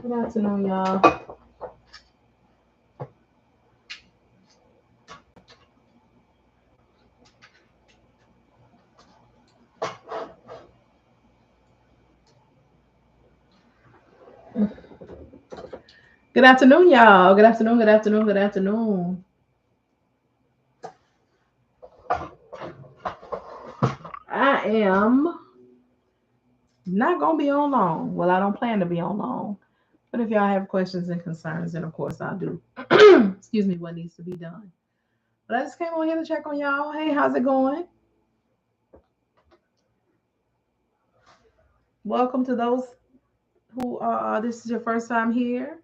Good afternoon, y'all. Good afternoon, y'all. Good afternoon, good afternoon, good afternoon. I am not going to be on long. Well, I don't plan to be on long. But if y'all have questions and concerns, then of course I'll do, excuse me, what needs to be done. But I just came on here to check on y'all. Hey, how's it going? Welcome to those who are, this is your first time here.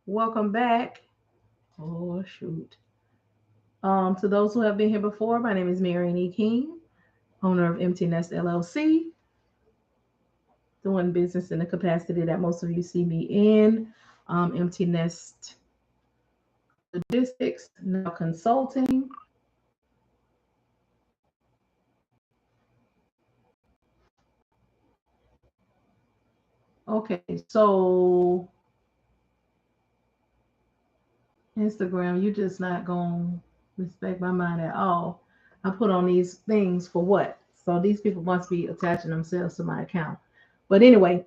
Welcome back. Oh, shoot. To those who have been here before, my name is Marian E. King, owner of Empty Nest LLC, doing business in the capacity that most of you see me in. Empty Nest Logistics, now consulting. Okay, so Instagram, you just not gonna respect my mind at all. I put on these things for what? So these people must be attaching themselves to my account. But anyway,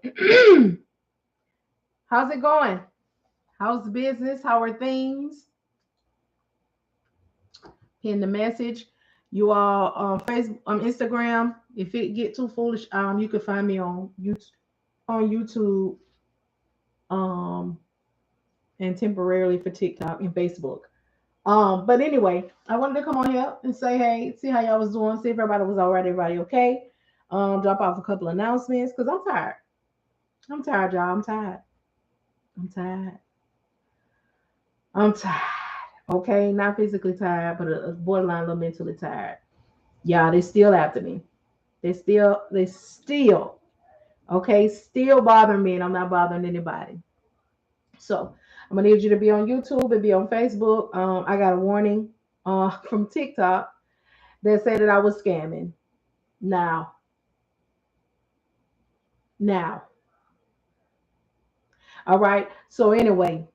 how's it going? How's the business? How are things? In the message. You all on Facebook, on Instagram. If it get too foolish, you can find me on YouTube, um, and temporarily for TikTok and Facebook. But anyway, I wanted to come on here and say, hey, see how y'all was doing, see if everybody was all right, everybody okay. Drop off a couple announcements because I'm tired. I'm tired, y'all. I'm tired. I'm tired. I'm tired. Okay, not physically tired, but a borderline a little mentally tired. Y'all, they still after me. They still, okay, still bothering me, and I'm not bothering anybody. So I'm gonna need you to be on YouTube and be on Facebook. I got a warning from TikTok that said that I was scamming. Now, now, all right. So anyway,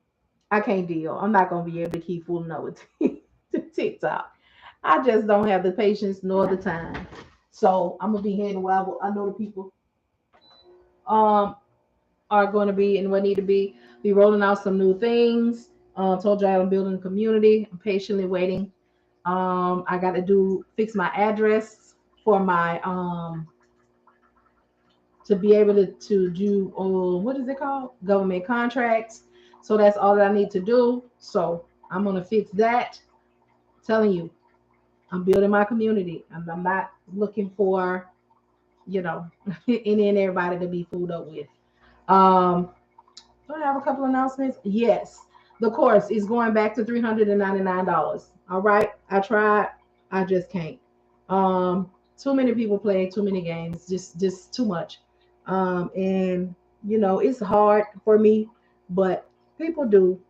I can't deal. I'm not gonna be able to keep fooling up with TikTok. I just don't have the patience nor the time. So I'm gonna be heading where I know the people um are going to be and what need to be rolling out some new things. Told you I'm building a community. I'm patiently waiting. I got to do fix my address for my to be able to do what is it called, government contracts. So that's all that I need to do. So I'm gonna fix that. I'm telling you, I'm building my community. I'm not looking for you know any and everybody to be fooled up with. Um, Do I have a couple announcements? Yes. The course is going back to $399. All right. I tried. I just can't. Too many people playing too many games. Just too much. And it's hard for me, but people do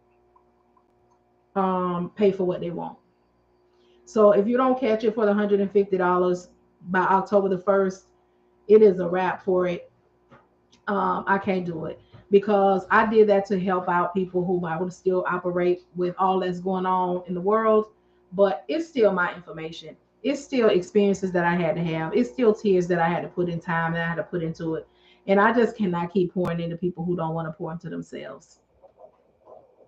pay for what they want. So if you don't catch it for the $150 by October the 1st, it is a wrap for it. I can't do it because I did that to help out people who I would still operate with all that's going on in the world. But it's still my information. It's still experiences that I had to have. It's still tears that I had to put in time that I had to put into it. And I just cannot keep pouring into people who don't want to pour into themselves.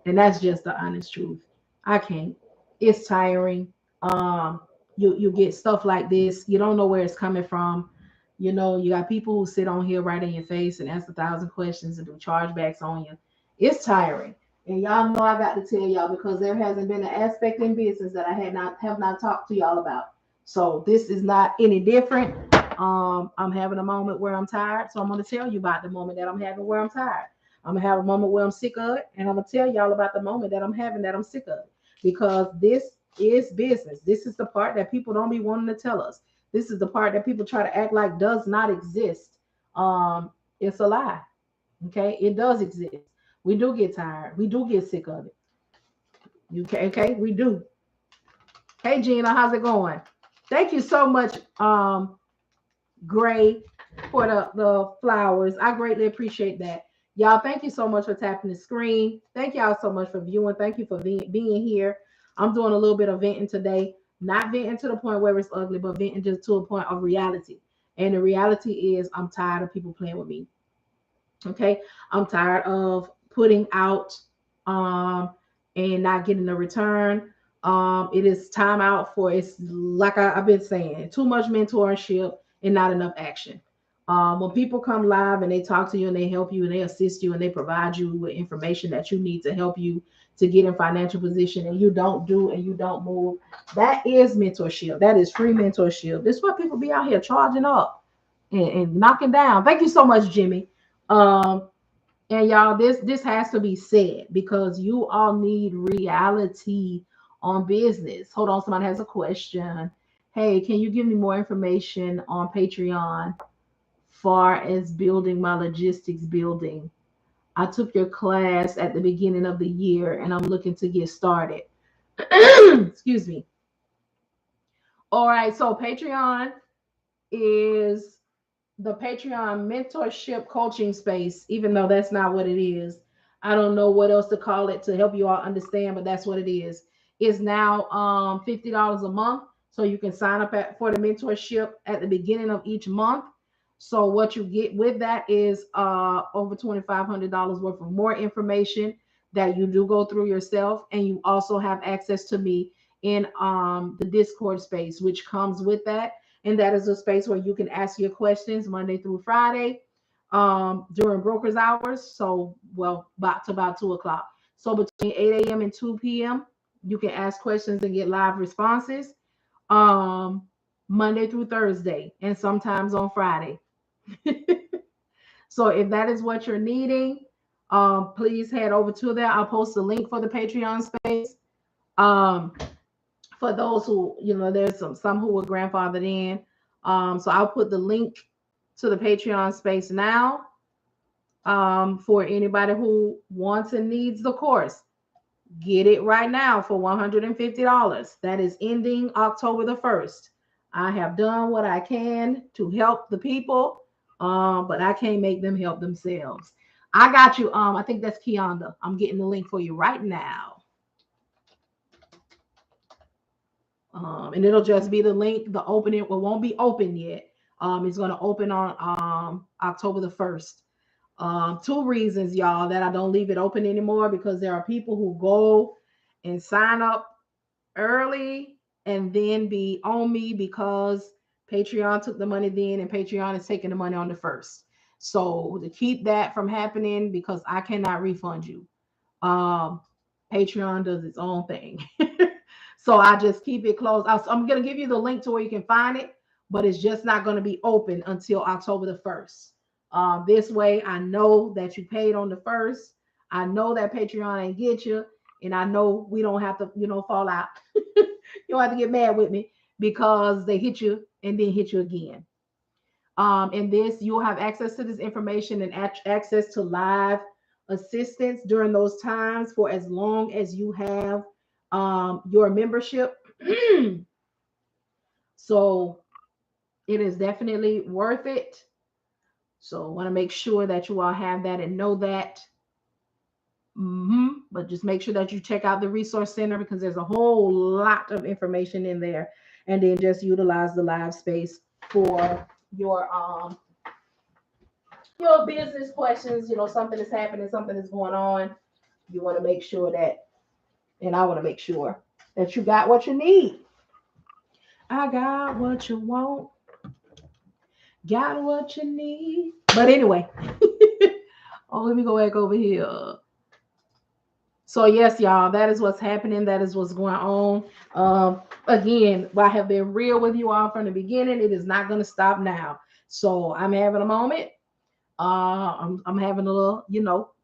And that's just the honest truth. I can't. It's tiring. Um, you get stuff like this. You don't know where it's coming from. You got people who sit on here right in your face and ask 1,000 questions and do chargebacks on you. It's tiring. And y'all know I got to tell y'all because there hasn't been an aspect in business that I have not talked to y'all about. So this is not any different. I'm having a moment where I'm tired, so I'm gonna tell you about the moment that I'm having where I'm tired. I'm gonna have a moment where I'm sick of it, and I'm gonna tell y'all about the moment that I'm having that I'm sick of it. Because this is business. This is the part that people don't be wanting to tell us. This is the part that people try to act like does not exist. It's a lie. Okay, it does exist. We do get tired. We do get sick of it. Okay, we do. Hey Gina, how's it going? Thank you so much, Gray, for the flowers. I greatly appreciate that. Y'all, thank you so much for tapping the screen. Thank y'all so much for viewing. Thank you for being here. I'm doing a little bit of venting today. Not venting to the point where it's ugly, but venting just to a point of reality. And the reality is I'm tired of people playing with me. Okay. I'm tired of putting out um and not getting a return. It is time out for it's like I've been saying, too much mentorship and not enough action. When people come live and they talk to you and they help you and they assist you and they provide you with information that you need to help you to get in financial position and you don't do and you don't move, that is mentorship. That is free mentorship. This is why people be out here charging up and knocking down. Thank you so much, Jimmy. Um, and y'all, this has to be said because you all need reality on business. Hold on, somebody has a question. Hey, can you give me more information on Patreon far as building my logistics building? I took your class at the beginning of the year and I'm looking to get started. Excuse me. All right, so Patreon is the Patreon mentorship coaching space, even though that's not what it is. I don't know what else to call it to help you all understand, but that's what it is. It's now $50 a month. So you can sign up for the mentorship at the beginning of each month. So what you get with that is over $2,500 worth of more information that you do go through yourself, and you also have access to me in the Discord space, which comes with that, and that is a space where you can ask your questions Monday through Friday during brokers hours. So, well, about 2 o'clock. So between 8 a.m. and 2 p.m., you can ask questions and get live responses Monday through Thursday and sometimes on Friday. So if that is what you're needing, please head over to there. I'll post a link for the Patreon space. Um, for those who, there's some who were grandfathered in. So I'll put the link to the Patreon space now for anybody who wants and needs the course. Get it right now for $150. That is ending October the 1st. I have done what I can to help the people, but I can't make them help themselves. I got you. I think that's Kianda. I'm getting the link for you right now. And it'll just be the link. The opening won't be open yet. It's going to open on October the 1st. Two reasons, y'all, that I don't leave it open anymore, because there are people who go and sign up early and then be on me because Patreon took the money then and Patreon is taking the money on the 1st. So to keep that from happening, because I cannot refund you, Patreon does its own thing. So I just keep it closed. I'm going to give you the link to where you can find it, but it's just not going to be open until October the 1st. This way, I know that you paid on the 1st. I know that Patreon ain't get you, and I know we don't have to, fall out. You don't have to get mad with me because they hit you and then hit you again. And this, you'll have access to this information and access to live assistance during those times for as long as you have your membership. So it is definitely worth it. So I want to make sure that you all have that and know that. But just make sure that you check out the resource center, because there's a whole lot of information in there. And then just utilize the live space for your business questions. Something is happening, something is going on. You want to make sure that, and I want to make sure that you got what you need. I got what you want, got what you need. But anyway, let me go back over here. So yes, y'all, that is what's happening. That is what's going on. Again, I have been real with you all from the beginning. It is not going to stop now. So I'm having a moment. I'm having a little,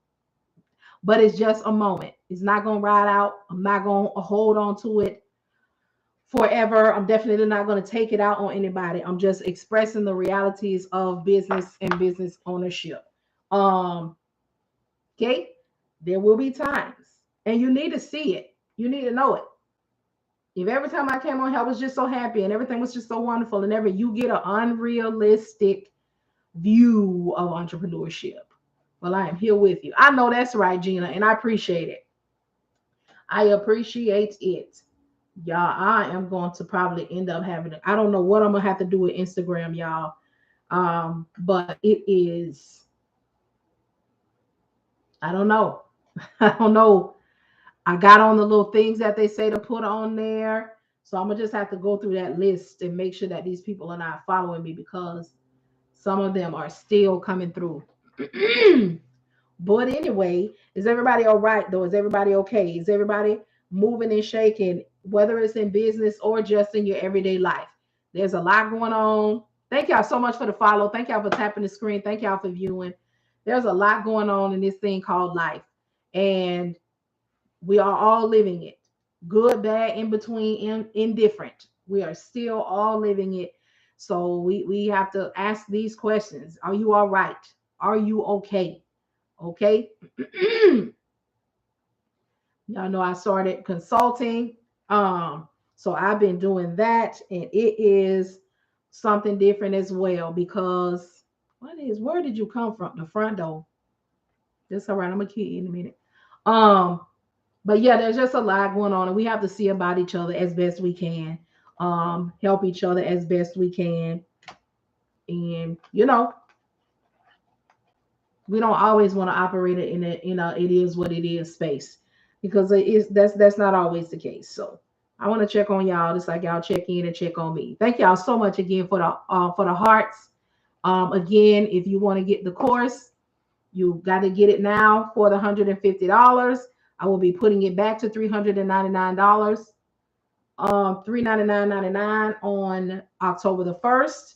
but it's just a moment. It's not going to ride out. I'm not going to hold on to it forever. I'm definitely not going to take it out on anybody. I'm just expressing the realities of business and business ownership. Okay, there will be times, and you need to see it. You need to know it. If every time I came on here, I was just so happy and everything was just so wonderful, and you get an unrealistic view of entrepreneurship. Well, I am here with you. I know that's right, Gina, and I appreciate it. I appreciate it. Y'all, I am going to probably end up having it. I don't know what I'm gonna have to do with Instagram, y'all. But it is, I don't know. I don't know. I got on the little things that they say to put on there. So I'm gonna just have to go through that list and make sure that these people are not following me because some of them are still coming through. But anyway, is everybody all right though? Is everybody okay? Is everybody moving and shaking, whether it's in business or just in your everyday life? There's a lot going on. Thank y'all so much for the follow. Thank y'all for tapping the screen. Thank y'all for viewing. There's a lot going on in this thing called life. And we are all living it. Good, bad, in between, indifferent. We are still all living it. So we have to ask these questions. Are you all right? Are you okay? Okay. Y'all know I started consulting. So I've been doing that, and it is something different as well because where did you come from? The front door. That's all right. I'm gonna key you in a minute. Um, but yeah, there's just a lot going on, and we have to see about each other as best we can. Help each other as best we can. And we don't always want to operate it in it is what it is space because it is that's not always the case. So I want to check on y'all just like y'all check in and check on me. Thank y'all so much again for the hearts. Again, if you want to get the course, you got to get it now for the $150. I will be putting it back to $399. 399.99 on October the 1st.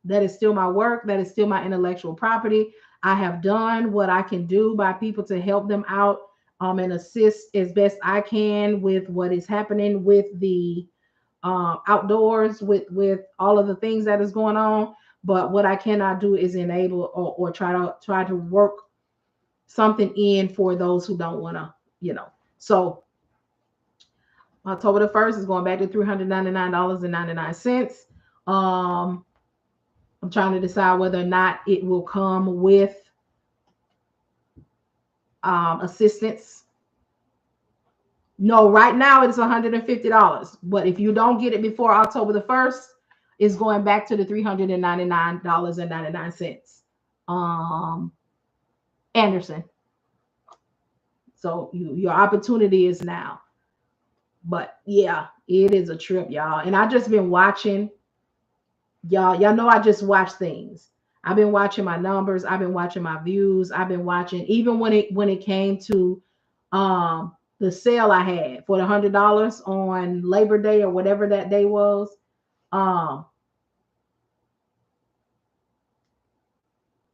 That is still my work. That is still my intellectual property. I have done what I can do by people to help them out and assist as best I can with what is happening with the outdoors, with all of the things that is going on. But what I cannot do is enable or try to work something in for those who don't want to. So October the 1st is going back to $399.99. I'm trying to decide whether or not it will come with assistance. No, right now it is $150. But if you don't get it before October the 1st, it's going back to the $399.99. Anderson. So your opportunity is now. But yeah, it is a trip, y'all. And I just been watching. Y'all know I just watch things. I've been watching my numbers. I've been watching my views. I've been watching even when it came to the sale I had for the $100 on Labor Day or whatever that day was.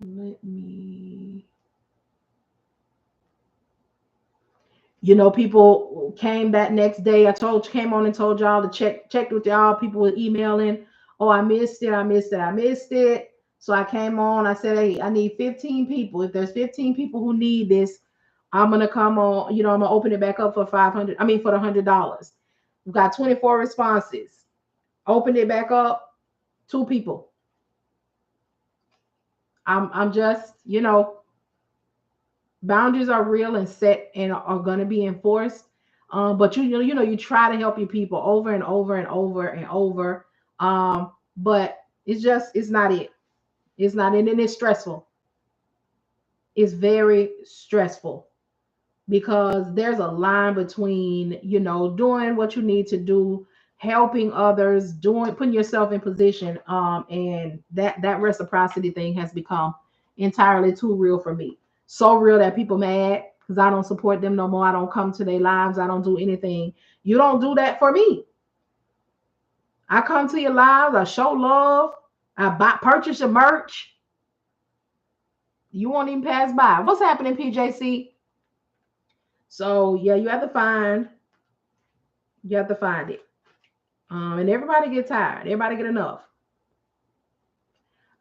Let me. People came that next day. Came on and told y'all to checked with y'all. People were emailing. Oh, I missed it. So I came on. I said, hey, I need 15 people. If there's 15 people who need this, I'm gonna come on. I'm gonna open it back up for 500. I mean, for the $100. We've got 24 responses. Opened it back up. 2 people. I'm just, boundaries are real and set and are going to be enforced. But you try to help your people over and over and over and over. But it's not it. It's not it, and it's stressful. It's very stressful because there's a line between doing what you need to do, helping others, putting yourself in position, and that reciprocity thing has become entirely too real for me. So real that people mad because I don't support them no more. I don't come to their lives. I don't do anything. You don't do that for me. I come to your lives. I show love. Purchase your merch. You won't even pass by. What's happening, PJC? So yeah, you have to find it. And everybody get tired. Everybody get enough.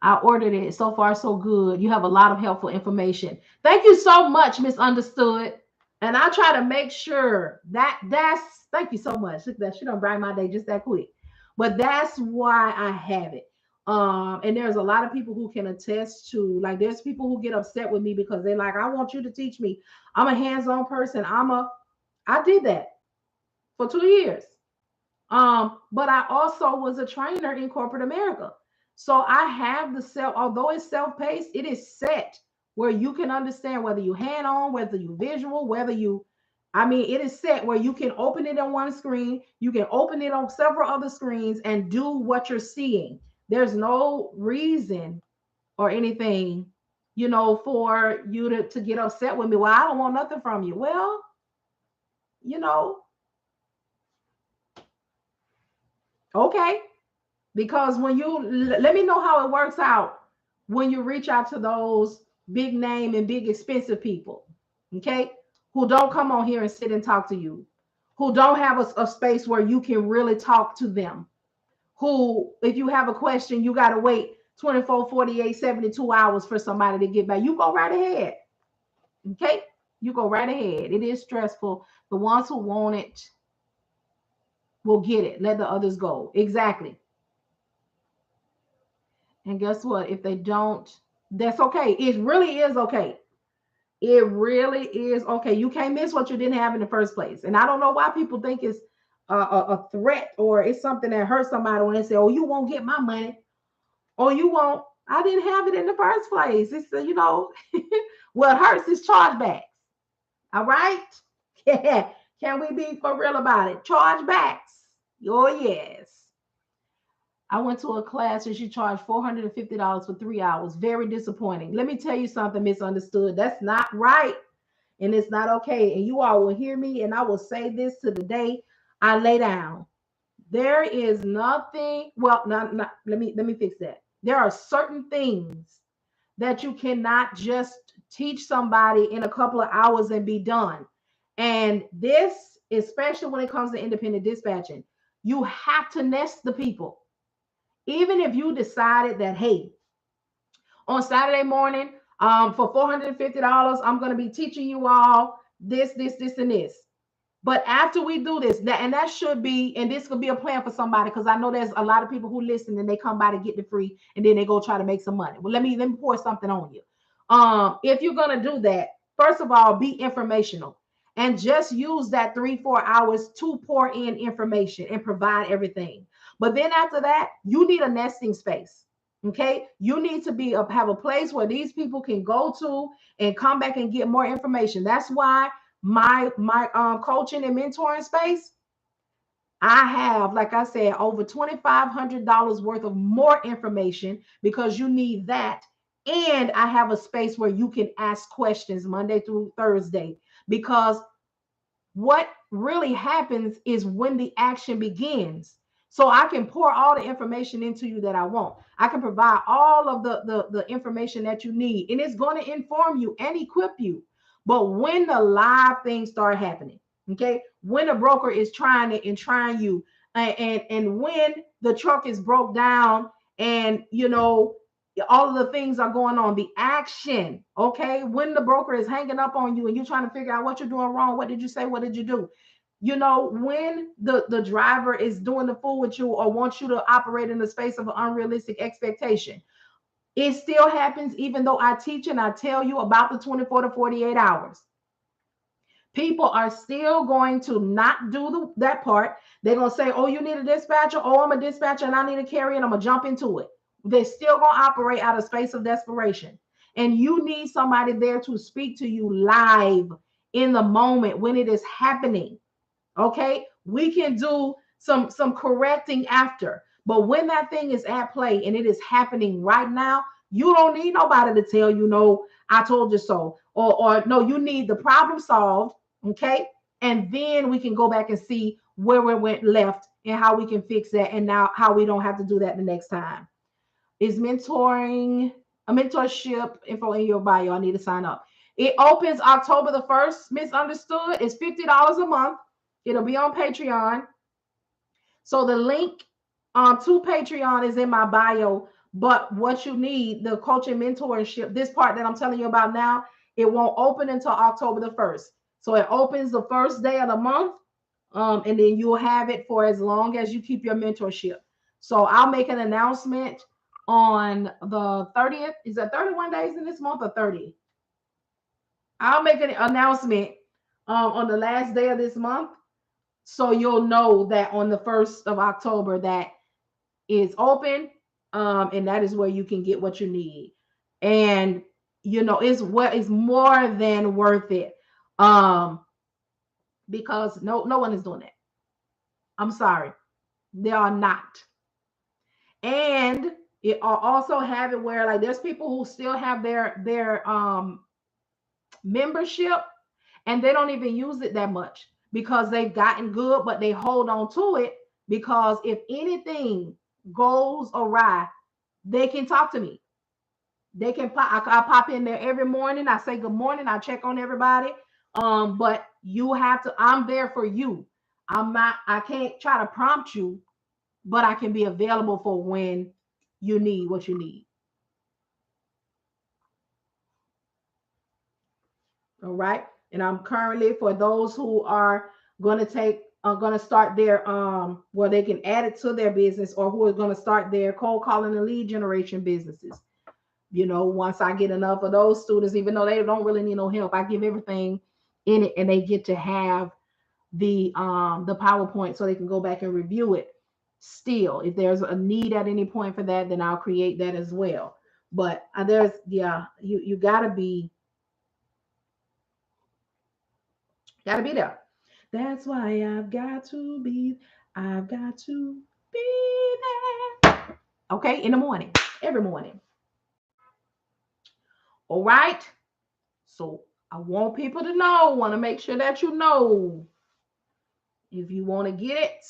I ordered it. So far, so good. You have a lot of helpful information. Thank you so much, Misunderstood. And I try to make sure that's thank you so much. That she don't brighten my day just that quick. But that's why I have it. And there's a lot of people who can attest to, like, there's people who get upset with me because they're like, I want you to teach me. I'm a hands-on person. I did that for 2 years. But I also was a trainer in corporate America. So I have the self, although it's self-paced, it is set where you can understand whether you hand on, whether you visual, whether you, I mean, it is set where you can open it on one screen, you can open it on several other screens and do what you're seeing. There's no reason or anything, for you to get upset with me. Well, I don't want nothing from you. Well, you know, okay. Because when let me know how it works out when you reach out to those big name and big expensive people, okay, who don't come on here and sit and talk to you, who don't have a space where you can really talk to them, who, if you have a question, you got to wait 24, 48, 72 hours for somebody to get back. You go right ahead, okay? You go right ahead. It is stressful. The ones who want it will get it. Let the others go. Exactly. And guess what? If they don't, that's okay. It really is okay. It really is okay. You can't miss what you didn't have in the first place. And I don't know why people think it's a threat or it's something that hurts somebody when they say, oh, you won't get my money. Oh, you won't. I didn't have it in the first place. It's, what hurts is chargebacks. All right? Yeah. Can we be for real about it? Chargebacks. Oh, yes. I went to a class and she charged $450 for 3 hours. Very disappointing. Let me tell you something misunderstood. That's not right. And it's not okay. And you all will hear me. And I will say this to the day I lay down. There is nothing. Well, not let me fix that. There are certain things that you cannot just teach somebody in a couple of hours and be done. And this, especially when it comes to independent dispatching, you have to nest the people. Even if you decided that, hey, on Saturday morning, for $450, I'm going to be teaching you all this, and this. But after we do this, that should be, and this could be a plan for somebody, because I know there's a lot of people who listen and they come by to get the free, and then they go try to make some money. Well, let me pour something on you. If you're going to do that, first of all, be informational and just use that 3-4 hours to pour in information and provide everything. But then after that, you need a nesting space. Okay, you need to have a place where these people can go to and come back and get more information. That's why my coaching and mentoring space, I have, like I said, over $2,500 worth of more information, because you need that. And I have a space where you can ask questions Monday through Thursday, because what really happens is when the action begins. So I can pour all the information into you that I want. I can provide all of the information that you need, and it's going to inform you and equip you. But when the live things start happening, okay, when a broker is trying you, and when the truck is broke down, and all of the things are going on, the action, okay, when the broker is hanging up on you and you're trying to figure out what you're doing wrong, what did you say, what did you do, when the driver is doing the fool with you or wants you to operate in the space of an unrealistic expectation, it still happens. Even though I teach and I tell you about the 24 to 48 hours, people are still going to not do that part. They're going to say, oh, you need a dispatcher. Oh, I'm a dispatcher and I need a carrier and I'm going to jump into it. They're still going to operate out of space of desperation. And you need somebody there to speak to you live in the moment when it is happening. Okay, we can do some correcting after, but when that thing is at play and it is happening right now, you don't need nobody to tell you, no, I told you so, or no, you need the problem solved. Okay, and then we can go back and see where we went left and how we can fix that, and now how we don't have to do that the next time. Is mentoring a mentorship info in your bio? I need to sign up. It opens October the 1st. Misunderstood. It's $50 a month. It'll be on Patreon. So the link to Patreon is in my bio. But what you need, the coaching mentorship, this part that I'm telling you about now, it won't open until October the 1st. So it opens the first day of the month, and then you'll have it for as long as you keep your mentorship. So I'll make an announcement on the 30th. Is there 31 days in this month or 30? I'll make an announcement on the last day of this month, so you'll know that on the 1st of October that is open, and that is where you can get what you need. And it's what is more than worth it, because no one is doing that. I'm sorry, they are not. And it also have it where, like, there's people who still have their membership, and they don't even use it that much because they've gotten good, but they hold on to it because if anything goes awry, they can talk to me. They can pop. I pop in there every morning. I say good morning. I check on everybody. But you have to. I'm there for you. I'm not. I can't try to prompt you, but I can be available for when you need what you need. All right. And I'm currently, for those who are going to start their where they can add it to their business, or who are going to start their cold calling and lead generation businesses. Once I get enough of those students, even though they don't really need no help, I give everything in it, and they get to have the PowerPoint so they can go back and review it. Still, if there's a need at any point for that, then I'll create that as well. But you gotta be there. That's why I've got to be there. Okay, in the morning, every morning. All right. So I want people to know, want to make sure that you know. If you want to get it,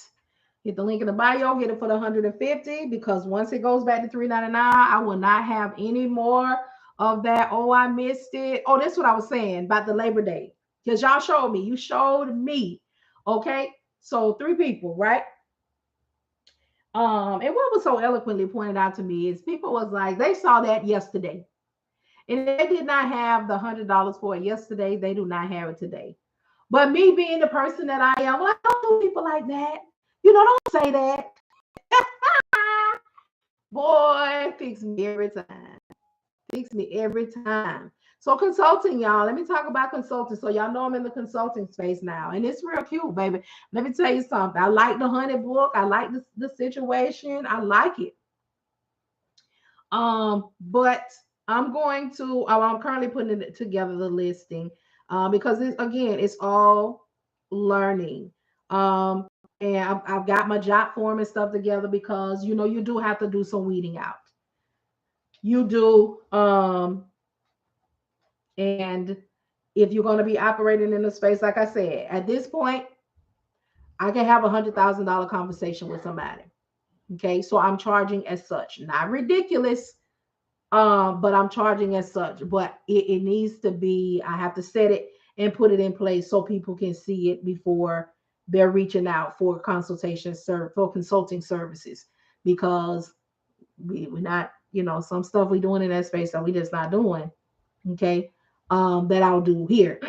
hit the link in the bio, get it for the 150, because once it goes back to 399, I will not have any more of that. Oh, I missed it. Oh, that's what I was saying about the Labor Day. Because y'all showed me. You showed me. Okay. So 3 people, right? And what was so eloquently pointed out to me is people was like, they saw that yesterday. And they did not have the $100 for it yesterday. They do not have it today. But me being the person that I am, well, I don't do people like that. Don't say that. Boy, fix me every time. Fix me every time. So consulting, y'all. Let me talk about consulting. So y'all know I'm in the consulting space now. And it's real cute, baby. Let me tell you something. I like the 100 book. I like the situation. I like it. But I'm currently putting it together, the listing, because it's all learning. And I've got my job form and stuff together because you do have to do some weeding out. You do. And if you're going to be operating in a space, like I said, at this point, I can have $100,000 conversation with somebody. Okay, so I'm charging as such, not ridiculous. But I'm charging as such. But it needs to be, I have to set it and put it in place so people can see it before they're reaching out for for consulting services, because we're not, some stuff we're doing in that space that we just not doing. Okay. That I'll do here.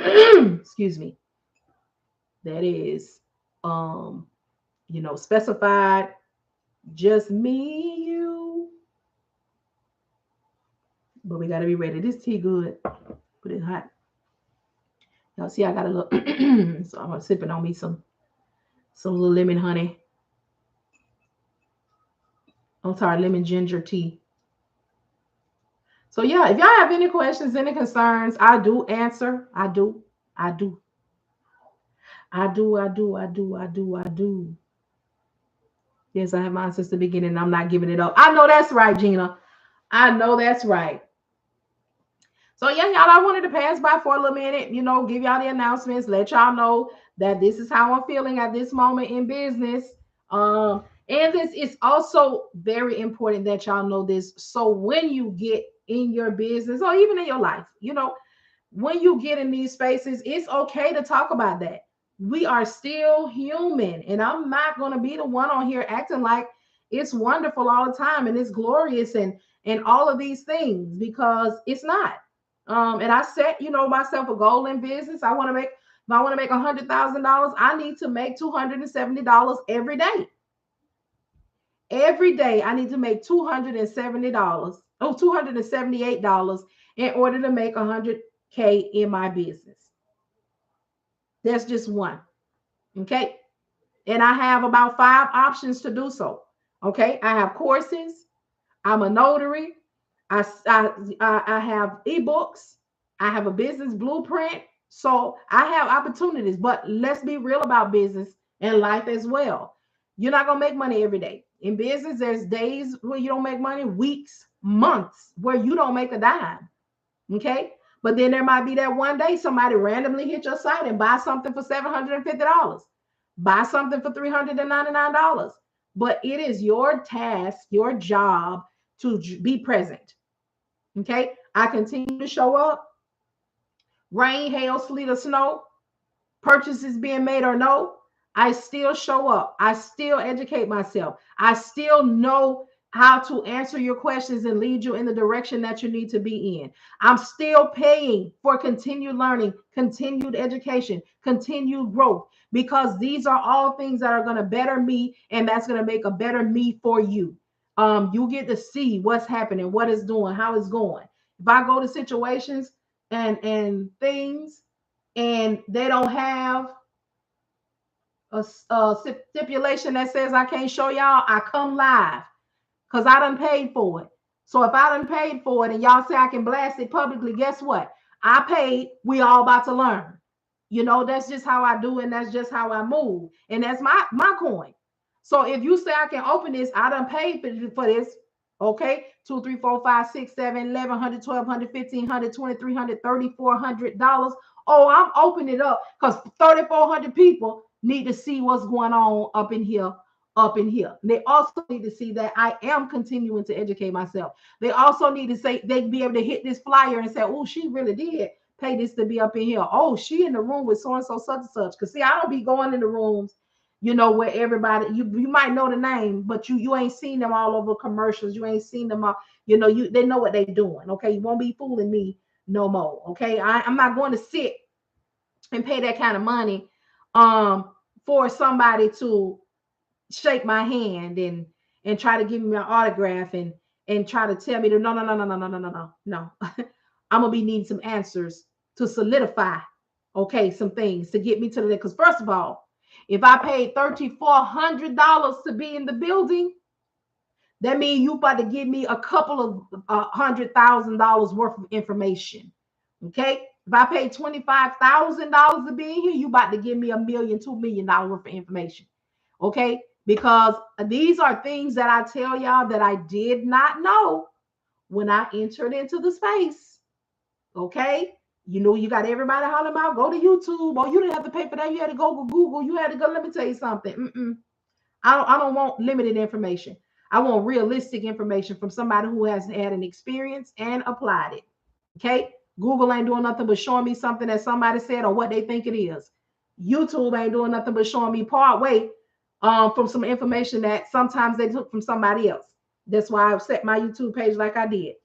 Excuse me. That is specified, just me, you. But we gotta be ready. This tea good. Put it hot. Y'all see, I got a little so I'm gonna sip it on me some little lemon honey. I'm sorry, lemon ginger tea. So yeah, if y'all have any questions, any concerns, I do answer. I do. I do. I do. I do. I do. I do. I do. Yes, I have mine since the beginning. I'm not giving it up. I know that's right, Gina. I know that's right. So yeah, y'all, I wanted to pass by for a little minute, give y'all the announcements, let y'all know that this is how I'm feeling at this moment in business. And this is also very important that y'all know this. So when you get in your business, or even in your life, when you get in these spaces, it's okay to talk about that. We are still human, and I'm not going to be the one on here acting like it's wonderful all the time and it's glorious and all of these things, because it's not. And I set, myself a goal in business. If I want to make $100,000, I need to make $270 every day. Every day I need to make $270, $278 in order to make 100K in my business. That's just one. Okay. And I have about 5 options to do so. Okay. I have courses. I'm a notary. I have ebooks. I have a business blueprint. So I have opportunities, but let's be real about business and life as well. You're not going to make money every day. In business, there's days where you don't make money, weeks, months where you don't make a dime. Okay. But then there might be that one day somebody randomly hit your site and buy something for $750, buy something for $399. But it is your task, your job to be present. Okay. I continue to show up, rain, hail, sleet, or snow, purchases being made or no. I still show up. I still educate myself. I still know how to answer your questions and lead you in the direction that you need to be in. I'm still paying for continued learning, continued education, continued growth, because these are all things that are going to better me, and that's going to make a better me for you. You get to see what's happening, what it's doing, how it's going. If I go to situations and things and they don't have a stipulation that says I can't show y'all, I come live because I done paid for it. So if I done paid for it and y'all say I can blast it publicly, guess what? I paid. We all about to learn. You know, that's just how I do, and that's just how I move. And that's my coin. So if you say I can open this, I done paid for this. Okay, 2, 3, 4, 5, 6, 7, 1100, 1200, 1500, 2300, $3,400. Oh, I'm opening it up because 3,400 people need to see what's going on up in here. They also need to see that I am continuing to educate myself. They also need to say they be able to hit this flyer and say, oh, she really did pay this to be up in here. Oh, she in the room with so and so such and such. Because see, I don't be going in the rooms, you know, where everybody, you might know the name, but you ain't seen them all over commercials. You ain't seen them all, you know, they know what they doing. Okay, you won't be fooling me no more. Okay, I'm not going to sit and pay that kind of money for somebody to shake my hand and try to give me an autograph and try to tell me to no. I'm gonna be needing some answers to solidify, okay, some things to get me to the, because first of all, if I paid $3,400 to be in the building, that means you about to give me a couple of $100,000 worth of information. Okay. If I paid $25,000 to be in here, you about to give me $1 million, $2 million worth of information. Okay. Because these are things that I tell y'all that I did not know when I entered into the space. Okay. You know, you got everybody hollering about, go to YouTube. Oh, you didn't have to pay for that. You had to go to Google. You had to go. Let me tell you something. I don't want limited information. I want realistic information from somebody who has had an experience and applied it. Okay. Google ain't doing nothing but showing me something that somebody said or what they think it is. YouTube ain't doing nothing but showing me part way from some information that sometimes they took from somebody else. That's why I've set my YouTube page like I did.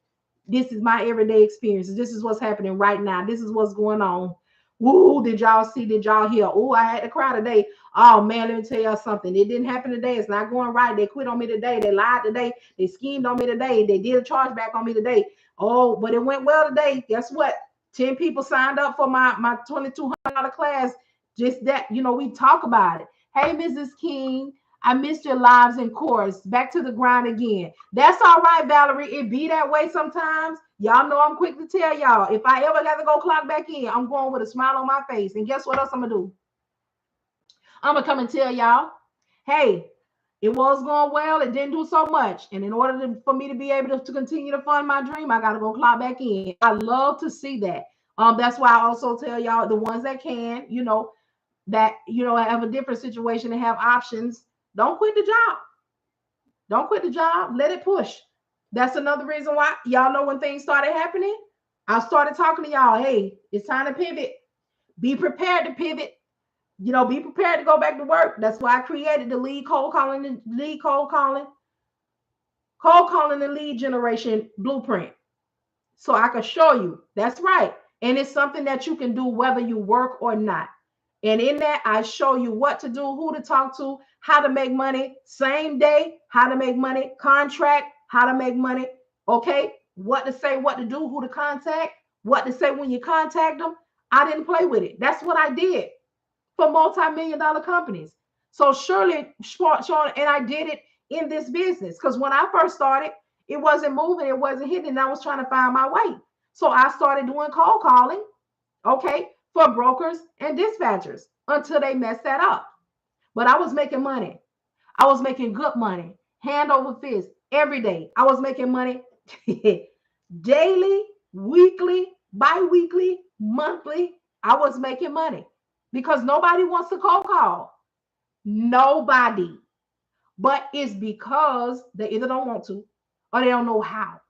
This is my everyday experiences. This is what's happening right now. This is what's going on. Woo, did y'all see? Did y'all hear? Oh, I had to cry today. Oh, man, let me tell y'all something. It didn't happen today. It's not going right. They quit on me today. They lied today. They schemed on me today. They did a chargeback on me today. Oh, but it went well today. Guess what? 10 people signed up for my $2,200 class. Just that, you know, we talk about it. Hey, Mrs. King, I missed your lives in course. Back to the grind again. That's all right, Valerie. It be that way sometimes. Y'all know I'm quick to tell y'all. If I ever got to go clock back in, I'm going with a smile on my face. And guess what else I'm going to do? I'm going to come and tell y'all, hey, it was going well. It didn't do so much. And in order for me to be able to continue to fund my dream, I got to go clock back in. I love to see that. That's why I also tell y'all, the ones that can, you know, that, you know, have a different situation and have options, don't quit the job. Don't quit the job. Let it push. That's another reason why, y'all know, when things started happening, I started talking to y'all. Hey, it's time to pivot. Be prepared to pivot. You know, be prepared to go back to work. That's why I created the lead cold calling and lead generation blueprint. So I can show you. That's right. And it's something that you can do whether you work or not. And in that, I show you what to do, who to talk to, how to make money same day, how to make money, contract, how to make money. Okay. What to say, what to do, who to contact, what to say when you contact them. I didn't play with it. That's what I did for multi-million-dollar companies. So surely, Sean, and I did it in this business because when I first started, it wasn't moving, it wasn't hitting, and I was trying to find my way. So I started doing cold calling, okay, for brokers and dispatchers until they messed that up. But I was making money. I was making good money, hand over fist, every day. I was making money daily, weekly, bi-weekly, monthly. I was making money because nobody wants to cold call. Nobody. But it's because they either don't want to or they don't know how.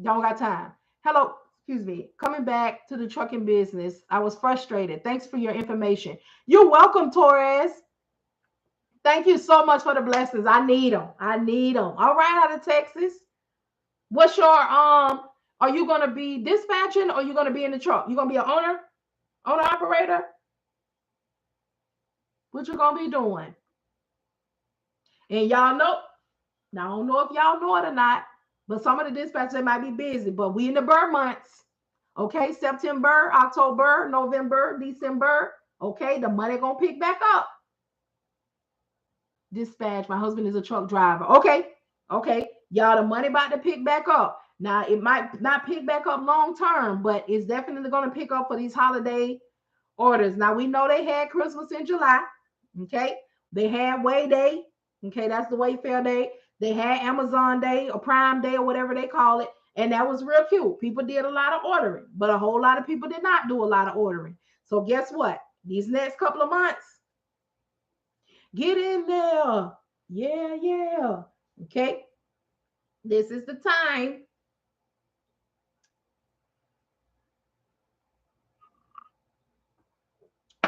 Don't got time. Hello, excuse me. Coming back to the trucking business, I was frustrated. Thanks for your information. You're welcome, Torres. Thank you so much for the blessings. I need them. I need them. All right, out of Texas. What's your are you gonna be dispatching or you gonna be in the truck? You gonna be an owner operator? What you gonna be doing? And y'all know, I don't know if y'all know it or not, but some of the dispatchers they might be busy, but we in the burr months. Okay, September, October, November, December. Okay, the money gonna pick back up. Dispatch. My husband is a truck driver. Okay, y'all, the money about to pick back up. Now it might not pick back up long term, but it's definitely gonna pick up for these holiday orders. Now we know they had Christmas in July. Okay, they had Way Day. Okay, that's the Wayfair Day. They had Amazon Day or Prime Day or whatever they call it. And that was real cute. People did a lot of ordering, but a whole lot of people did not do a lot of ordering. So guess what? These next couple of months, get in there. Yeah, yeah. Okay. This is the time.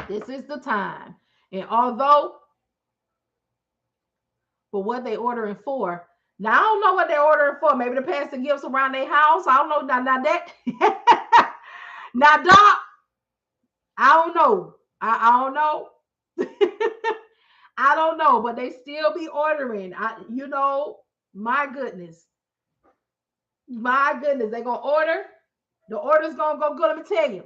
This is the time. And although for what they ordering for, now I don't know what they're ordering for. Maybe the pastor gifts around their house. I don't know. Now that now, Doc, I don't know. I don't know. I don't know, but they still be ordering. My goodness. My goodness. They're gonna order. The order's gonna go good. Let me tell you.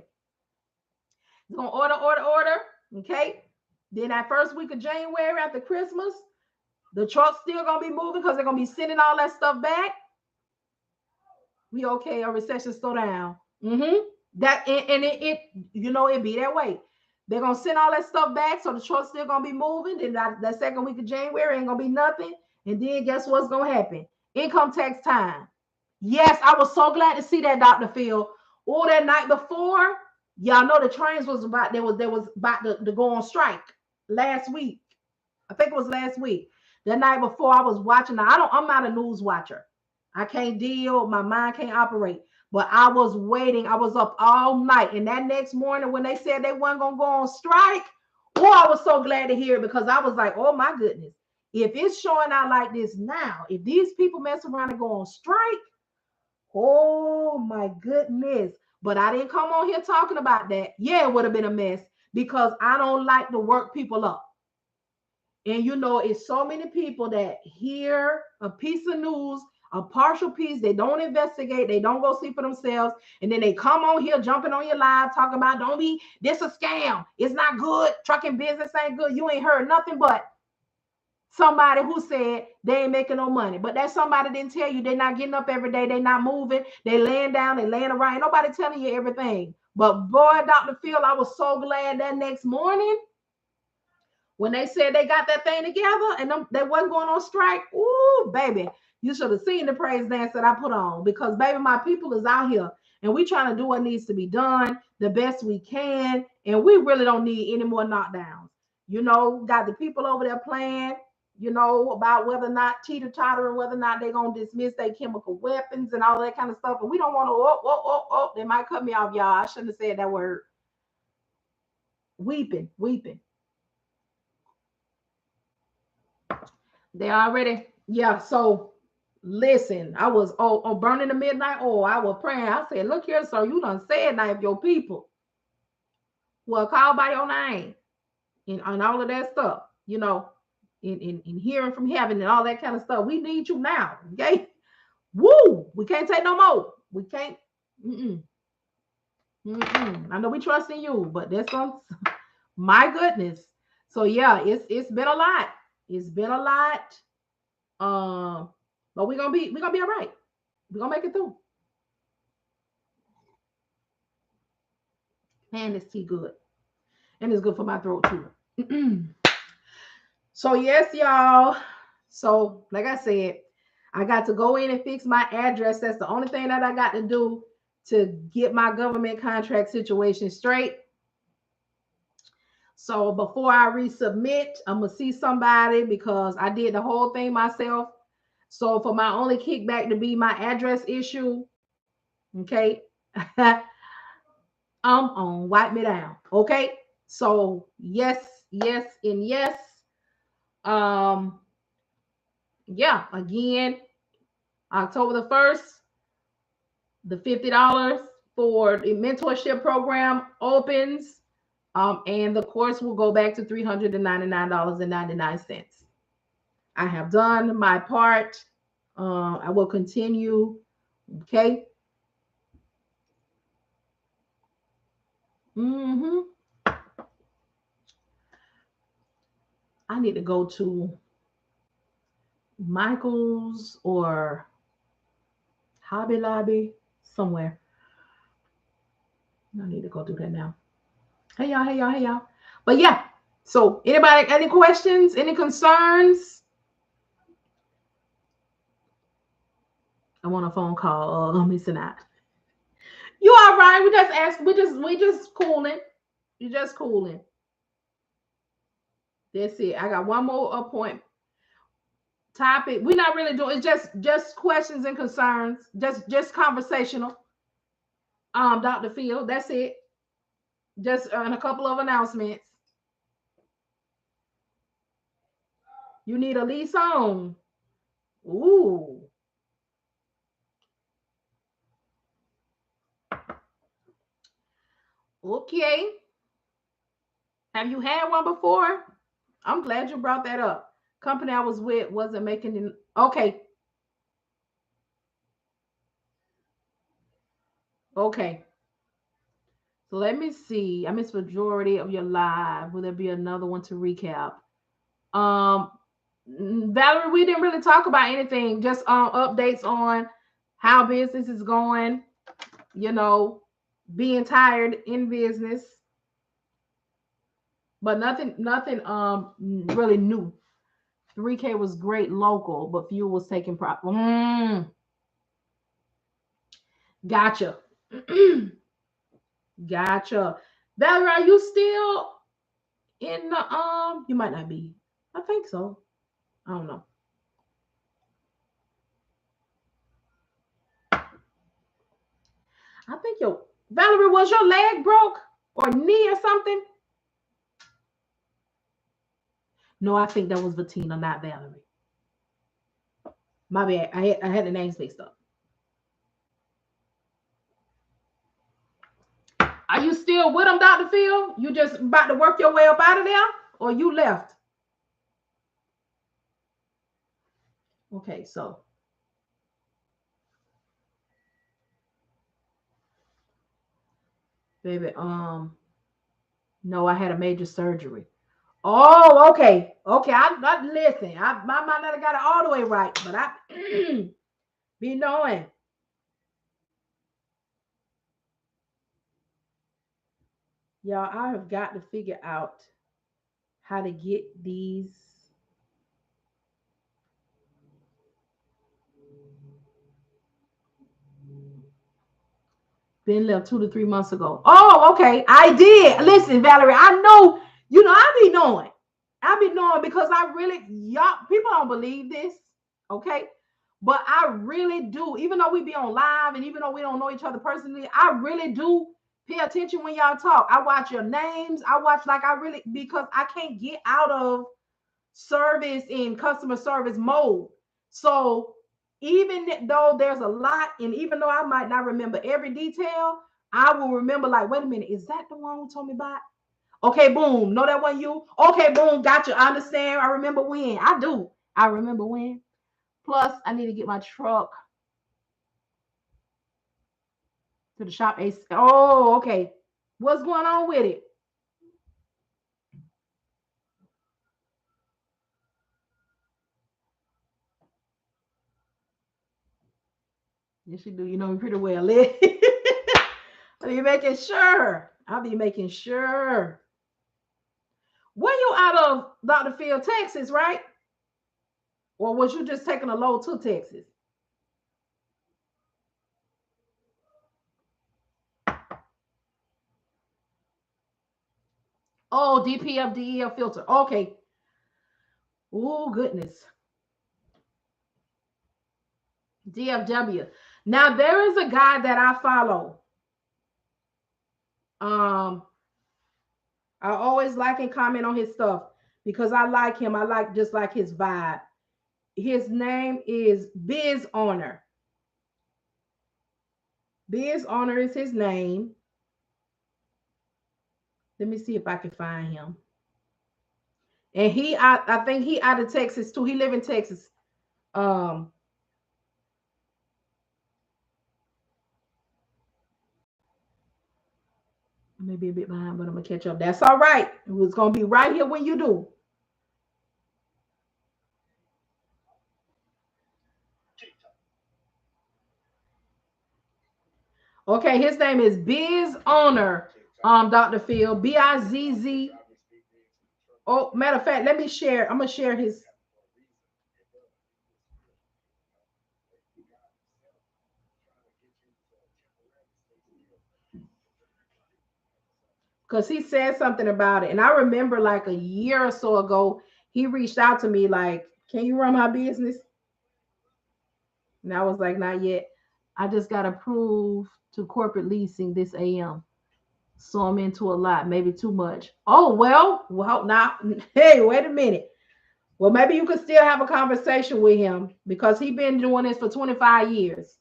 They're gonna order. Okay. Then that first week of January after Christmas, the truck's still gonna be moving because they're gonna be sending all that stuff back. We okay, a recession slow down. That and it be that way. They're gonna send all that stuff back, so the truck's still gonna be moving. Then that second week of January ain't gonna be nothing. And then guess what's gonna happen? Income tax time. Yes, I was so glad to see that, Dr. Phil. Oh, that night before, y'all know the trains was about about to go on strike last week. I think it was last week. The night before, I was watching. Now, I'm not a news watcher. I can't deal. My mind can't operate. But I was waiting. I was up all night. And that next morning, when they said they weren't going to go on strike, I was so glad to hear it because I was like, oh, my goodness. If it's showing out like this now, if these people mess around and go on strike, oh, my goodness. But I didn't come on here talking about that. Yeah, it would have been a mess because I don't like to work people up. And it's so many people that hear a piece of news, a partial piece, they don't investigate, they don't go see for themselves, and then they come on here jumping on your live talking about this a scam. It's not good. Trucking business ain't good. You ain't heard nothing but somebody who said they ain't making no money. But that somebody didn't tell you they're not getting up every day, they're not moving, they laying down, they laying around. Ain't nobody telling you everything. But boy, Dr. Phil, I was so glad that next morning when they said they got that thing together and they wasn't going on strike. Ooh, baby, you should have seen the praise dance that I put on because, baby, my people is out here and we trying to do what needs to be done the best we can. And we really don't need any more knockdowns. Got the people over there playing, about whether or not teeter-tottering, whether or not they're going to dismiss their chemical weapons and all that kind of stuff. And we don't want to, they might cut me off, y'all. I shouldn't have said that word. Weeping. They already, yeah. So listen, I was burning the midnight oil. I was praying. I said, look here, sir, you done said now if your people well, call by your name and all of that stuff, in hearing from heaven and all that kind of stuff. We need you now. Okay. Woo! We can't take no more. We can't. Mm-mm. Mm-mm. I know we trust in you, but there's some. My goodness. So yeah, it's been a lot. It's been a lot. But we're gonna be all right. We're gonna make it through. Man, this tea good, and it's good for my throat too. So yes, y'all. So like I said, I got to go in and fix my address. That's the only thing that I got to do to get my government contract situation straight. So before I resubmit, I'm gonna see somebody because I did the whole thing myself. So for my only kickback to be my address issue, okay, I'm on wipe me down. Okay. So yes, yes, and yes. Um, yeah, again, October the 1st, the $50 for the mentorship program opens. And the course will go back to $399.99. I have done my part. I will continue. Okay. I need to go to Michael's or Hobby Lobby somewhere. I need to go do that now. Hey y'all, hey y'all, hey y'all. But yeah. So anybody, any questions, any concerns? I want a phone call. I'm missing out. You all right? We just asked. We just cooling. You just cooling. That's it. I got one more appointment topic. We're not really doing. It's just questions and concerns. Just conversational. Dr. Phil. That's it. Just and a couple of announcements. You need a lease on. Ooh. Okay. Have you had one before? I'm glad you brought that up. Company I was with wasn't making it. Okay. Okay. So let me see. I missed majority of your live. Will there be another one to recap? Um, Valerie, we didn't really talk about anything. Just updates on how business is going. You know, being tired in business, but nothing really new. 3K was great local, but fuel was taking Gotcha. Gotcha. Valerie, are you still in the you might not be. I think so. I don't know. I think your Valerie, was your leg broke or knee or something? No, I think that was Vatina, not Valerie. My bad. I had the names mixed up. Are you still with them, Dr. Phil? You just about to work your way up out of there? Or you left? Okay, so baby, no, I had a major surgery. Oh, okay. Okay. I listen. My mind not got it all the way right, but I be knowing. Y'all, I have got to figure out how to get these. Been left 2 to 3 months ago. Oh, okay. I did. Listen, Valerie, I know, I be knowing. I be knowing because I really, y'all, people don't believe this. Okay. But I really do. Even though we be on live and even though we don't know each other personally, I really do pay attention when y'all talk. I watch your names. I watch because I can't get out of service in customer service mode. So even though there's a lot, and even though I might not remember every detail, I will remember like, wait a minute, is that the one who told me about? Okay, boom. No, that wasn't you. Okay, boom. Got you. I understand. I remember when. I do. I remember when. Plus, I need to get my truck to the shop. Oh, okay. What's going on with it? Yes, you do. You know me pretty well. I'll be making sure. I'll be making sure. Were you out of Dr. Phil, Texas, right? Or was you just taking a load to Texas? Oh, DPF, DEF filter. Okay. Oh, goodness. DFW. Now, there is a guy that I follow. Um, I always like and comment on his stuff because I like him. I like just like his vibe. His name is Biz Honor. Biz Honor is his name. Let me see if I can find him. And I think he out of Texas too. He live in Texas. Um, maybe a bit behind, but I'm gonna catch up. That's all right. It was gonna be right here when you do. Okay, his name is Biz Owner, Dr. Phil, Bizz. Oh, matter of fact, let me share. I'm gonna share his because he said something about it. And I remember like a year or so ago, he reached out to me like, "Can you run my business?" And I was like, "Not yet. I just got approved to corporate leasing this AM. So I'm into a lot, maybe too much." Oh, well, now, hey, wait a minute. Well, maybe you could still have a conversation with him because he's been doing this for 25 years.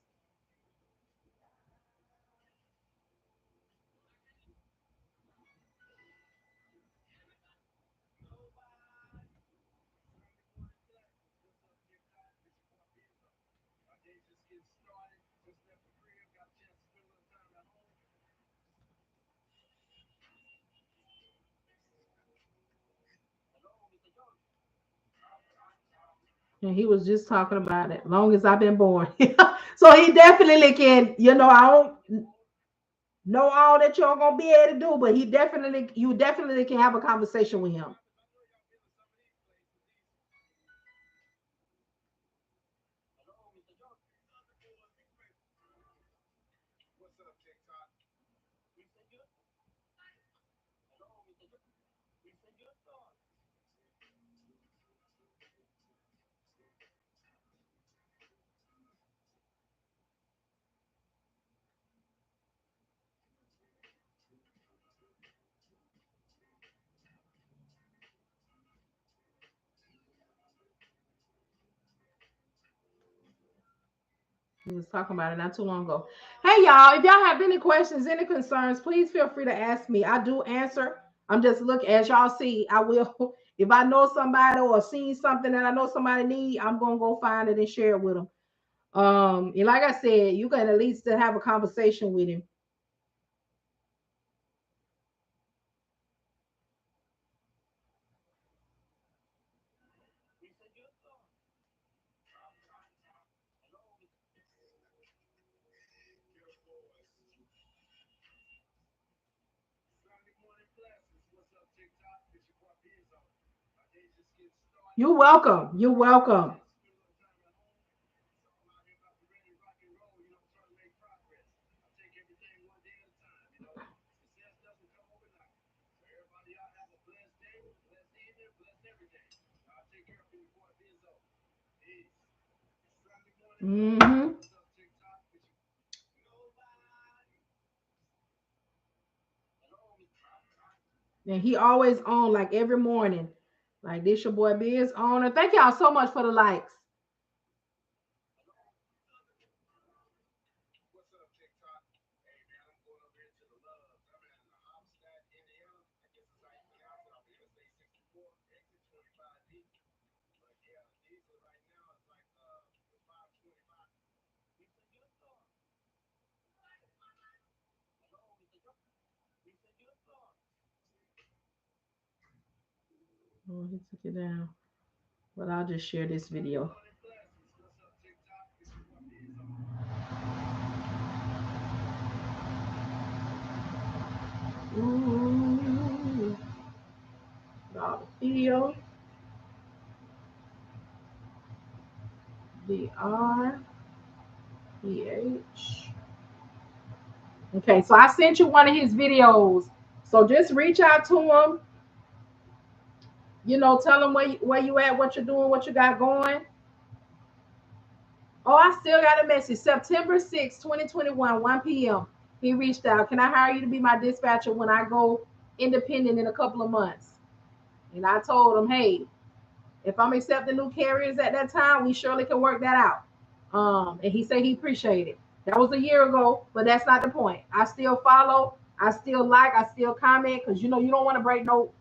And he was just talking about it. Long as I've been born. So he definitely can, I don't know all that you're gonna be able to do, but you definitely can have a conversation with him. He was talking about it not too long ago. Hey y'all, if y'all have any questions, any concerns, please feel free to ask me. I do answer. I'm just looking as y'all see. I will if I know somebody or seen something that I know somebody need, I'm gonna go find it and share it with them. And like I said, you can at least have a conversation with him. You're welcome. You're welcome. Hmm. And he always on like every morning. Like this your boy Biz owner. Thank y'all so much for the likes. Oh, he took it down. But I'll just share this video. Ooh, about the video. DRPH. Okay, so I sent you one of his videos. So just reach out to him. Tell him where you at, what you're doing, what you got going. Oh, I still got a message. September 6, 2021, 1 p.m. He reached out. Can I hire you to be my dispatcher when I go independent in a couple of months? And I told him, hey, if I'm accepting new carriers at that time, we surely can work that out. And he said he appreciated it. That was a year ago, but that's not the point. I still follow, I still like, I still comment because you don't want to break no,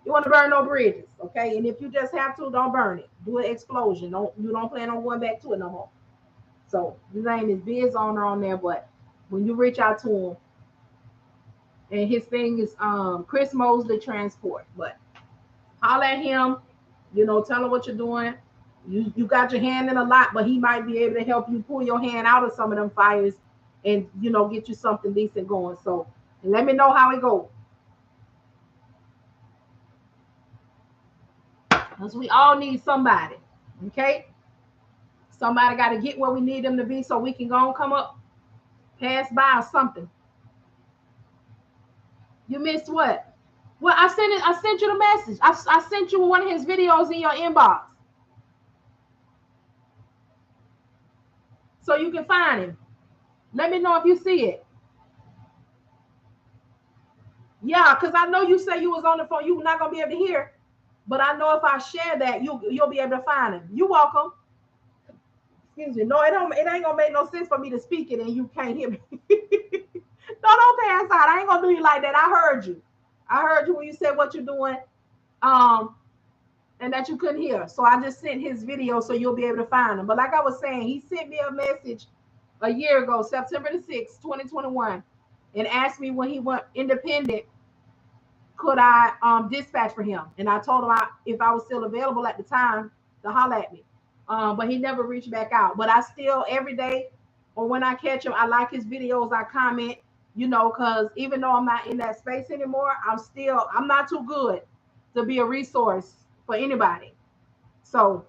you want to burn no bridges, okay? And if you just have to, don't burn it. Do an explosion. You don't plan on going back to it no more. So his name is Biz Owner on there, but when you reach out to him, and his thing is Chris Mosley Transport, but holler at him, tell him what you're doing. You got your hand in a lot, but he might be able to help you pull your hand out of some of them fires and get you something decent going. So let me know how it goes. Because we all need somebody. Okay? Somebody got to get where we need them to be so we can go and come up, pass by or something. You missed what? Well, I sent you the message. I sent you one of his videos in your inbox. So you can find him. Let me know if you see it. Yeah, because I know you say you was on the phone. You're not gonna be able to hear. But I know if I share that, you'll be able to find him. You welcome. Excuse me. No, it ain't gonna make no sense for me to speak it and you can't hear me. No, don't pass out. I ain't gonna do you like that. I heard you. I heard you when you said what you're doing. And that you couldn't hear. So I just sent his video so you'll be able to find him. But like I was saying, he sent me a message a year ago, September the 6th, 2021, and asked me when he went independent, could I dispatch for him? And I told him if I was still available at the time to holler at me. But he never reached back out. But I still, every day, or when I catch him, I like his videos, I comment, because even though I'm not in that space anymore, I'm not too good to be a resource for anybody. So,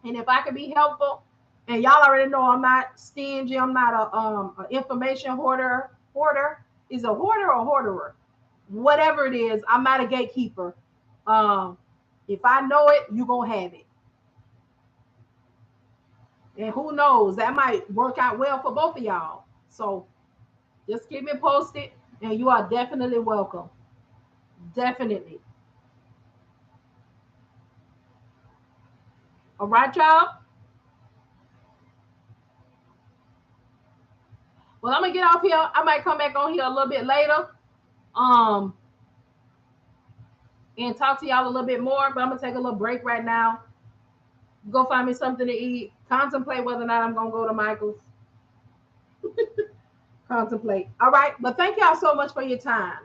and if I could be helpful, and y'all already know I'm not stingy, I'm not a information hoarder. Is a hoarder or hoarderer? Whatever it is, I'm not a gatekeeper. If I know it, you gonna have it. And who knows, that might work out well for both of y'all. So just keep me posted, and you are definitely welcome. Definitely. All right, y'all. Well, I'm gonna get off here. I might come back on here a little bit later. Um, and talk to y'all a little bit more, but I'm gonna take a little break right now. Go find me something to eat. Contemplate whether or not I'm gonna go to Michael's. Contemplate. All right, but thank y'all so much for your time.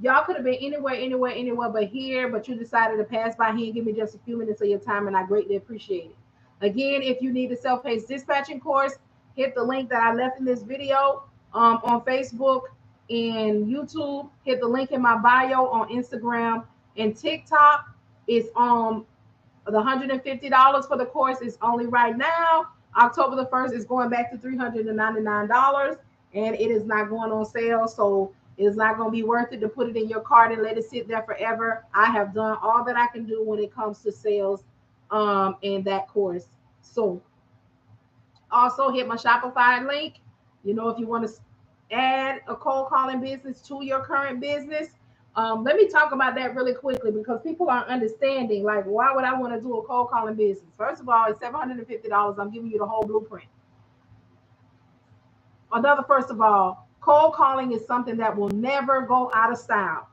Y'all could have been anywhere but here, but you decided to pass by here and give me just a few minutes of your time, and I greatly appreciate it. Again, if you need a self-paced dispatching course, hit the link that I left in this video on Facebook and YouTube. Hit the link in my bio on Instagram and TikTok. It's the $150 for the course is only right now. October the 1st is going back to $399, and it is not going on sale. So it's not going to be worth it to put it in your cart and let it sit there forever. I have done all that I can do when it comes to sales in that course. So also hit my Shopify link. If you want to add a cold calling business to your current business, let me talk about that really quickly because people aren't understanding. Like, why would I want to do a cold calling business? First of all, it's $750. I'm giving you the whole blueprint. First of all, cold calling is something that will never go out of style.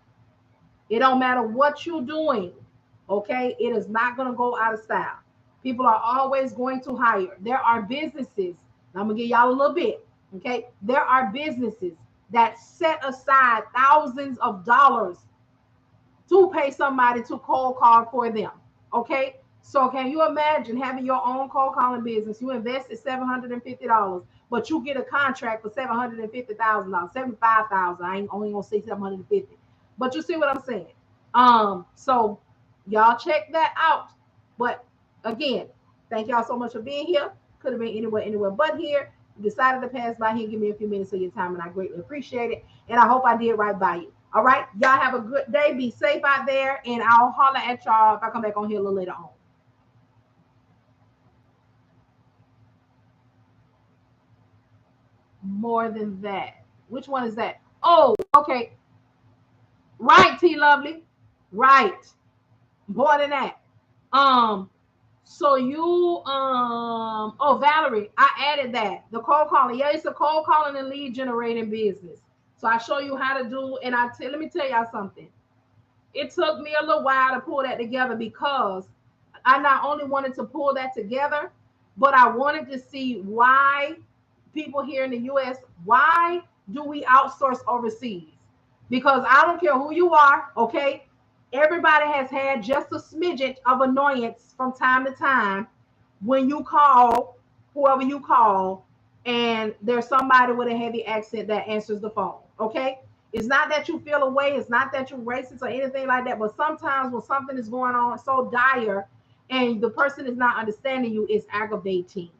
It don't matter what you're doing, okay? It is not going to go out of style. People are always going to hire. There are businesses. I'm going to give y'all a little bit, okay? There are businesses that set aside thousands of dollars to pay somebody to cold call for them. Okay. So can you imagine having your own cold calling business? You invested $750, but you get a contract for $750,000, 75,000. I ain't only gonna say 750, but you see what I'm saying. So y'all check that out. But again, thank y'all so much for being here. Could have been anywhere but here. You decided to pass by here, give me a few minutes of your time, and I greatly appreciate it. And I hope I did right by you. All right. Y'all have a good day. Be safe out there. And I'll holler at y'all if I come back on here a little later on. More than that. Which one is that? Oh, okay. Right, T Lovely. Right. More than that. Um, so you oh Valerie, I added that. The cold calling. Yeah, it's a cold calling and lead generating business. So I show you how to do, and let me tell y'all something. It took me a little while to pull that together because I not only wanted to pull that together, but I wanted to see why people here in the US, why do we outsource overseas? Because I don't care who you are, okay? Everybody has had just a smidget of annoyance from time to time when you call whoever you call and there's somebody with a heavy accent that answers the phone, okay? It's not that you feel away, it's not that you're racist or anything like that, but sometimes when something is going on so dire and the person is not understanding you, it's aggravating.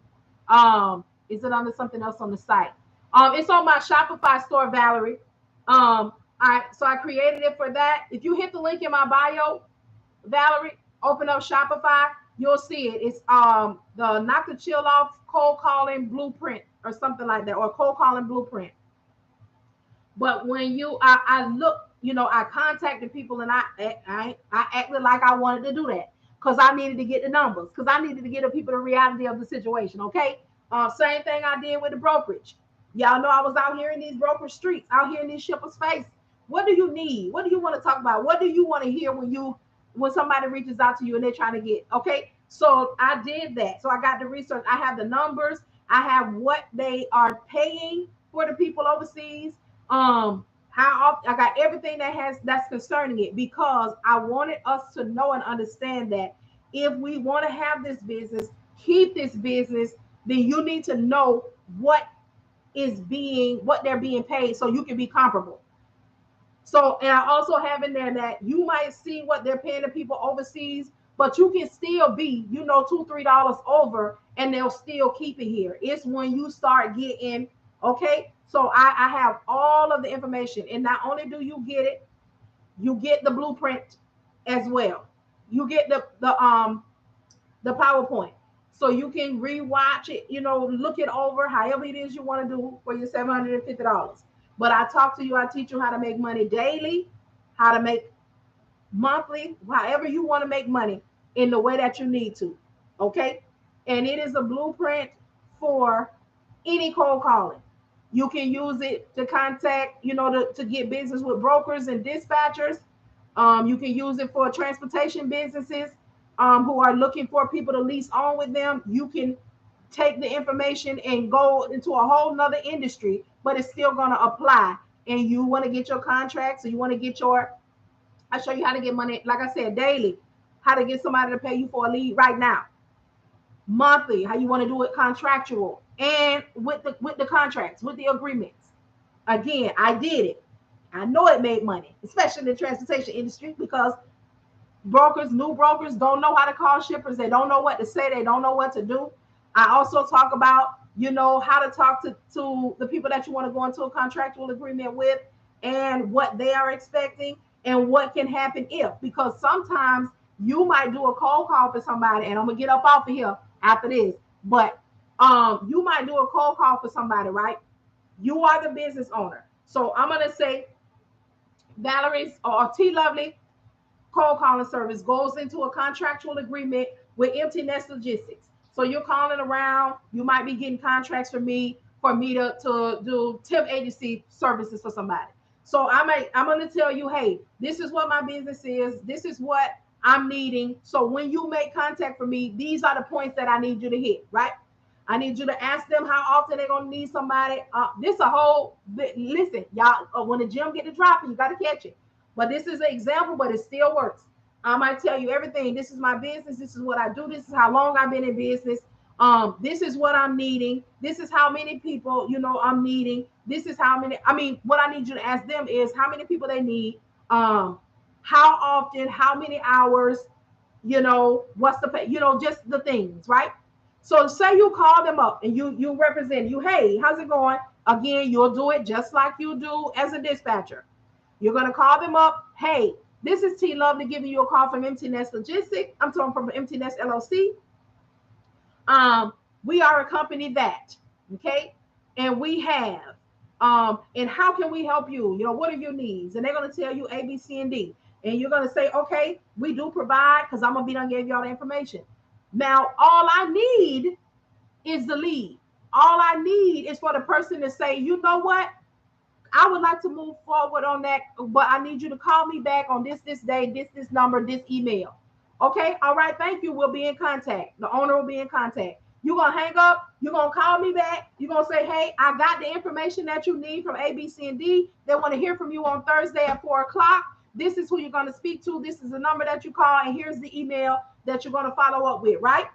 Is it under something else on the site? It's on my Shopify store, Valerie. I created it for that. If you hit the link in my bio, Valerie, open up Shopify, you'll see it. It's the knock the chill off cold calling blueprint or something like that, or cold calling blueprint. But when I look, I contacted people and I acted like I wanted to do that because I needed to get the numbers, because I needed to get the people the reality of the situation. Okay. Same thing I did with the brokerage. Y'all know I was out here in these broker streets, out here in these shippers' face. What do you need? What do you want to talk about? What do you want to hear when somebody reaches out to you and they're trying to get, okay? So I did that. So I got the research. I have the numbers. I have what they are paying for the people overseas. How often, I got everything that's concerning it, because I wanted us to know and understand that if we want to have this business, keep this business, then you need to know what they're being paid so you can be comparable. So, and I also have in there that you might see what they're paying the people overseas, but you can still be, $2, $3 over, and they'll still keep it here. It's when you start getting, okay. So I have all of the information, and not only do you get it, you get the blueprint as well. You get the PowerPoint. So you can rewatch it, look it over, however it is you want to do for your $750. But I talk to you, I teach you how to make money daily, how to make monthly, however you want to make money in the way that you need to. Okay. And it is a blueprint for any cold calling. You can use it to contact, to get business with brokers and dispatchers. You can use it for transportation businesses who are looking for people to lease on with them. You can take the information and go into a whole nother industry, but it's still going to apply. And you want to get your contracts, so you want to get I show you how to get money, like I said, daily, how to get somebody to pay you for a lead right now, monthly, how you want to do it contractual, and with the contracts, with the agreements. Again, I did it. I know it made money, especially in the transportation industry, because new brokers don't know how to call shippers. They don't know what to say. They don't know what to do. I also talk about, how to talk to the people that you want to go into a contractual agreement with, and what they are expecting, and what can happen because sometimes you might do a cold call for somebody, and I'm gonna get up off of here after this, but you might do a cold call for somebody, right? You are the business owner. So I'm gonna say Valerie's or T Lovely cold calling service goes into a contractual agreement with Empty Nest Logistics. So you're calling around, you might be getting contracts for me to do temp agency services for somebody. So I'm going to tell you, hey, this is what my business is. This is what I'm needing. So when you make contact for me, these are the points that I need you to hit, right? I need you to ask them how often they're gonna need somebody. This a whole listen, y'all. When the gym get to dropping, you got to catch it. But this is an example, but it still works. I might tell you everything. This is my business. This is what I do. This is how long I've been in business. This is what I'm needing. This is how many people, I'm needing. This is how many. I mean, what I need you to ask them is how many people they need. How often? How many hours? What's the pay? Just the things, right? So say you call them up and you represent you. Hey, how's it going? Again, you'll do it just like you do as a dispatcher. You're gonna call them up. Hey, this is T Lovely giving you a call from Empty Nest Logistics. I'm talking from Empty Nest LLC. We are a company that, okay, and we have, and how can we help you? What are your needs? And they're gonna tell you A, B, C, and D. And you're gonna say, okay, we do provide, because I'm gonna be done gave y'all the information. Now, all I need is the lead. All I need is for the person to say, you know what? I would like to move forward on that, but I need you to call me back on this day, this number, this email. Okay, all right, thank you. We'll be in contact. The owner will be in contact. You're gonna hang up, you're gonna call me back, you're gonna say, hey, I got the information that you need from A, B, C, and D. They want to hear from you on Thursday at 4 o'clock. This is who you're gonna speak to. This is the number that you call, and here's the email that you're gonna follow up with, right?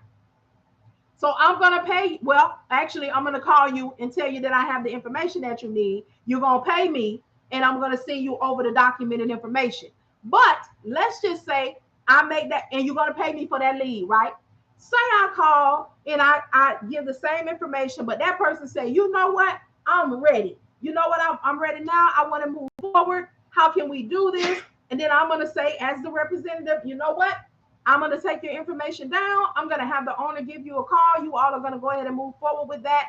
So I'm going to pay. Well, actually, I'm going to call you and tell you that I have the information that you need. You're going to pay me, and I'm going to send you over the documented information. But let's just say I make that, and you're going to pay me for that lead, right? Say I call and I give the same information, but that person say, you know what? I'm ready. You know what? I'm ready now. I want to move forward. How can we do this? And then I'm going to say, as the representative, you know what? I'm going to take your information down. I'm going to have the owner give you a call. You all are going to go ahead and move forward with that.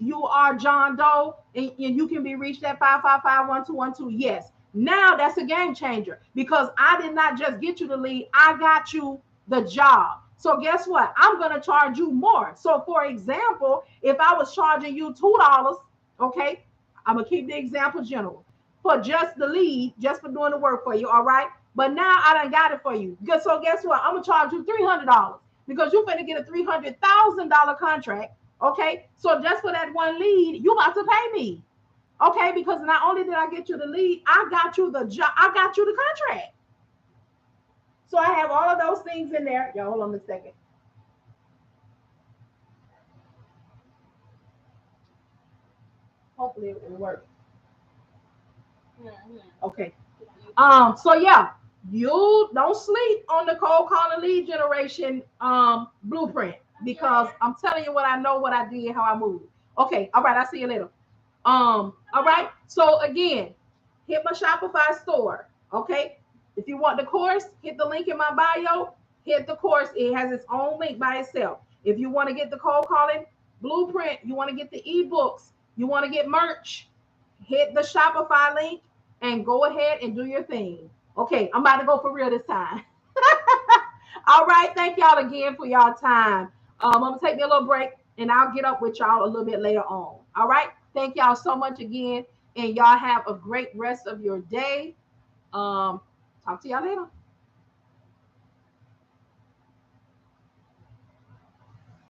You are John Doe, and you can be reached at 555-1212. Yes. Now that's a game changer, because I did not just get you the lead. I got you the job. So guess what? I'm going to charge you more. So for example, if I was charging you $2, okay, I'm going to keep the example general, for just the lead, just for doing the work for you, all right? But now I done got it for you. So guess what? I'm gonna charge you $300, because you're gonna get a $300,000 contract. Okay, so just for that one lead, you about to pay me. Okay, because not only did I get you the lead, I got you the job. I got you the contract. So I have all of those things in there. Y'all, hold on a second. Hopefully it will work. Okay. So yeah, you don't sleep on the cold calling lead generation blueprint, because I'm telling you what I know, what I did, how I moved. Okay, all right, I'll see you later. All right. So again, hit my Shopify store. Okay. If you want the course, hit the link in my bio. Hit the course. It has its own link by itself. If you want to get the cold calling blueprint, you want to get the ebooks, you want to get merch, hit the Shopify link and go ahead and do your thing. Okay, I'm about to go for real this time. All right, thank y'all again for y'all time. I'm gonna take me a little break, and I'll get up with y'all a little bit later on. All right, thank y'all so much again, and y'all have a great rest of your day. Talk to y'all later.